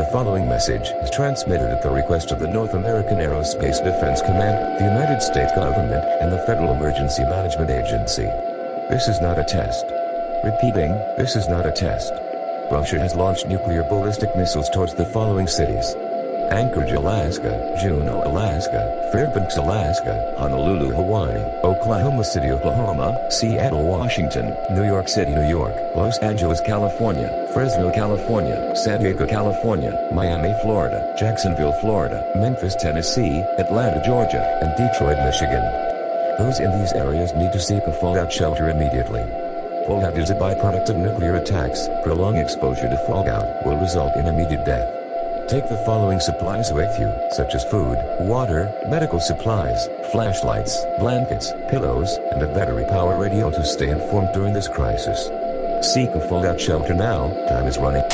The following message is transmitted at the request of the North American Aerospace Defense Command, the United States government, and the Federal Emergency Management Agency. This is not a test. Repeating, this is not a test. Russia has launched nuclear ballistic missiles towards the following cities: Anchorage, Alaska; Juneau, Alaska; Fairbanks, Alaska; Honolulu, Hawaii; Oklahoma City, Oklahoma; Seattle, Washington; New York City, New York; Los Angeles, California; Fresno, California; San Diego, California; Miami, Florida; Jacksonville, Florida; Memphis, Tennessee; Atlanta, Georgia; and Detroit, Michigan. Those in these areas need to seek a fallout shelter immediately. Fallout is a byproduct of nuclear attacks. Prolonged exposure to fallout will result in immediate death. Take the following supplies with you, such as food, water, medical supplies, flashlights, blankets, pillows, and a battery-powered radio to stay informed during this crisis. Seek a fallout shelter now, time is running.